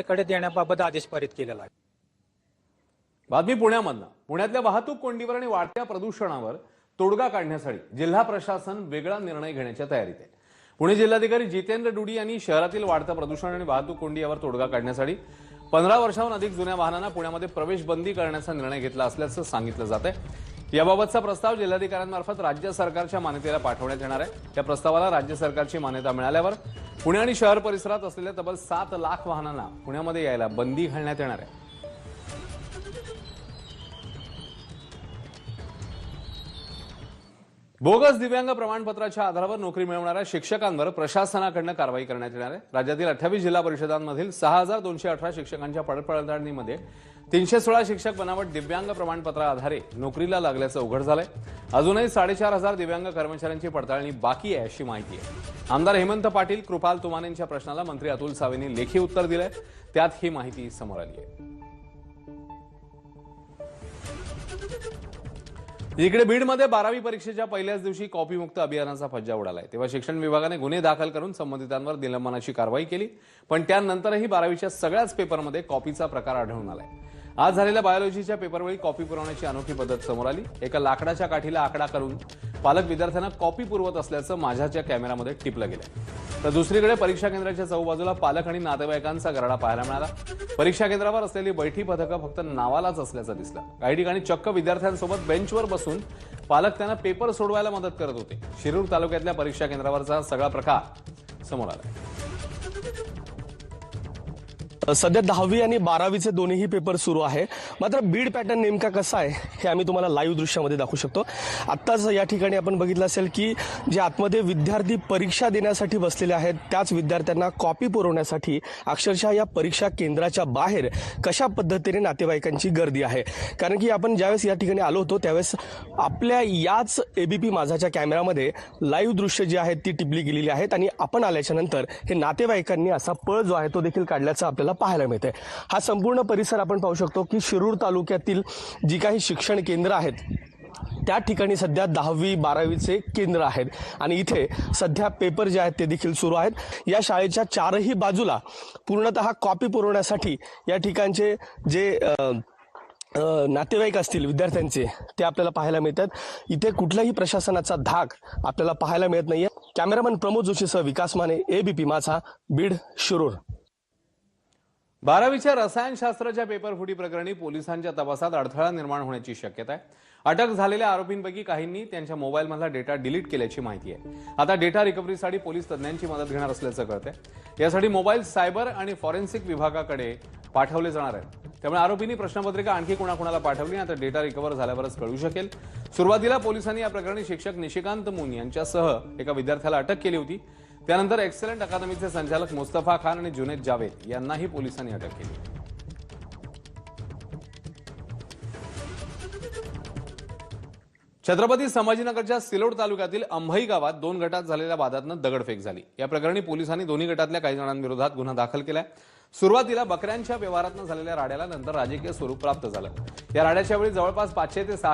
कडे देण्याबाबत आदेश पारित केलेला आहे। बातमी पुण्यामधनं। पुण्यातल्या वाहतूक कोंडीवर आणि वाढत्या प्रदूषणावर तोडगा काढण्यासाठी जिल्हा प्रशासन वेगळा निर्णय घेण्याच्या तयारीत आहे। पुणे जिल्हाधिकारी जितेंद्र डुडी यांनी शहरातील वाढतं प्रदूषण आणि वाहतूक कोंडी यावर तोडगा काढण्यासाठी 15 वर्षांहून अधिक जुन्या वाहनांना पुण्यामध्ये प्रवेश बंदी करण्याचा निर्णय घेतला असल्याचं सांगितलं जातंय। याबाबतचा प्रस्ताव जिल्हाधिकाऱ्यांमार्फत राज्य सरकारच्या मान्यतेला पाठवण्यात येणार आहे। या प्रस्तावाला राज्य सरकारची मान्यता मिळाल्यावर पुणे आणि शहर परिसरात असलेल्या तब्बल 7 लाख वाहनांना पुण्यामध्ये यायला बंदी घालण्यात येणार आहे। बोगस दिव्यांग प्रमाणपत्राच्या आधारावर नोकरी मिळवणाऱ्या शिक्षकांवर प्रशासनाकडून कारवाई करण्यात येणार आहे। राज्यातील 28 जिल्हा परिषदांमधील 6218 शिक्षकांच्या पडताळणीमध्ये 316 शिक्षक बनावट दिव्यांग प्रमाणपत्राआधारे नोकरीला लागल्याचं उघड झालंय। अजूनही 4500 दिव्यांग कर्मचाऱ्यांची पडताळणी बाकी आहे अशी माहिती आहे। आमदार हेमंत पाटील, कृपाल तुमानेंच्या प्रश्नाला मंत्री अतुल सावेंनी लेखी उत्तर दिलंय, त्यात ही माहिती समोर आली आहे। इकडे बीडमध्ये 12वी परीक्षेच्या पहिल्याच दिवशी कॉपीमुक्त अभियानाचा फज्जा उडालाय। तेव्हा शिक्षण विभागाने गुन्हे दाखल करून संबंधितांवर निलंबनाची कारवाई केली, पण त्यानंतरही 12वीच्या सगळ्याच पेपरमध्ये कॉपीचा प्रकार आढळून आलाय। आज झालेल्या बायोलॉजीच्या पेपरवेळी कॉपी पुरवण्याची अनोखी पद्धत समोर आली। एका लाकडाच्या काठीला आकडा करून पालक विद्यार्थ्यांना कॉपी पुरवत असल्याचं माझ्याच्या कॅमेरामध्ये टिपलं गेलं। तर दुसरीकडे परीक्षा केंद्राच्या चौबाजूला पालक आणि नातेवाईकांचा गराडा पाहायला मिळाला। परीक्षा केंद्रावर असलेली बैठी पथकं फक्त नावालाच असल्याचं दिसलं। काही ठिकाणी चक्क विद्यार्थ्यांसोबत बेंचवर बसून पालक त्यांना पेपर सोडवायला मदत करत होते। शिरूर तालुक्यातल्या परीक्षा केंद्रावरचा सगळा प्रकार समोर आला। सध्या 10वी आणि 12वीचे दोन्हीही पेपर सुरू आहे। मात्र बीड पॅटर्न नेमका कसा आहे हे आम्ही तुम्हाला लाईव्ह दृश्यामध्ये दाखवू शकतो। आत्ताच या ठिकाणी आपण बघितलं असेल की जे आतमध्ये विद्यार्थी परीक्षा देण्यासाठी बसलेले आहेत त्याच विद्यार्थ्यांना कॉपी पुरवण्यासाठी अक्षरशः या परीक्षा केंद्राच्या बाहेर कशा पद्धतीने नातेवाईकांची गर्दी आहे। कारण की आपण ज्यावेळेस या ठिकाणी आलो होतो त्यावेळेस आपल्या याच एबीपी माझाच्या कॅमेरामध्ये लाईव्ह दृश्य जी आहेत ती टिपली गेलेली आहेत आणि आपण आल्याच्या नंतर हे नातेवाईकांनी असा पळ जो आहे तो देखील काढल्याचा आपल्याला पाहायला मिळते। हा संपूर्ण परिसर आपण पाहू शकतो की शिरूर तालुक्यातील जी काही शिक्षण केंद्र आहेत त्या ठिकाणी सध्या 10वी 12वीचे केंद्र आहेत आणि इथे सध्या पेपर जे आहेत ते देखील सुरू आहेत। या शाळेच्या चारही बाजूला पूर्णतः कॉपी पुरवण्यासाठी या ठिकाणचे जे नातेवाईक असतील विद्यार्थ्यांचे ते आपल्याला पाहायला मिळतात। इथे कुठल्याही प्रशासनाचा धाक आपल्याला पाहायला मिळत नाहीये। कॅमेरामन प्रमोद जोशीसह विकास माने, एबीपी माझा, बीड, शिरूर। 12वीच्या रसायनशास्त्राच्या पेपर फुटी प्रकरणी पोलिसांच्या तपासात अडथळा निर्माण होण्याची शक्यता आहे। अटक झालेल्या आरोपींपैकी काहींनी त्यांच्या मोबाईलमधला डेटा डिलीट केल्याची माहिती आहे। आता डेटा रिकव्हरीसाठी पोलीस तज्ज्ञांची मदत घेणार असल्याचं कळतंय। यासाठी मोबाईल सायबर आणि फॉरेन्सिक विभागाकडे पाठवले जाणार आहेत। त्यामुळे आरोपींनी प्रश्नपत्रिका आणखी कोणाकोणाला पाठवली आता डेटा रिकव्हर झाल्यावरच कळू शकेल। सुरुवातीला पोलिसांनी या प्रकरणी शिक्षक निशिकांत मुन यांच्यासह एका विद्यार्थ्याला अटक केली होती। त्यानंतर एक्सलंट अकादमीचे संचालक मुस्तफा खान आणि जुनेद जावेद यांनाही पोलिसांनी अटक केली। छत्रपती संभाजीनगरच्या सिलोड तालुक्यातील अंभई गावात 2 गटात झालेल्या वादातनं दगडफेक झाली। या प्रकरणी पोलिसांनी दोन्ही गटातल्या काही जणांविरोधात गुन्हा दाखल केलाय। सुरुवातीला बकऱ्यांच्या व्यवहारातनं झालेल्या राड्याला नंतर राजकीय स्वरूप प्राप्त झालं। या राड्याच्या वेळी जवळपास 500 ते 600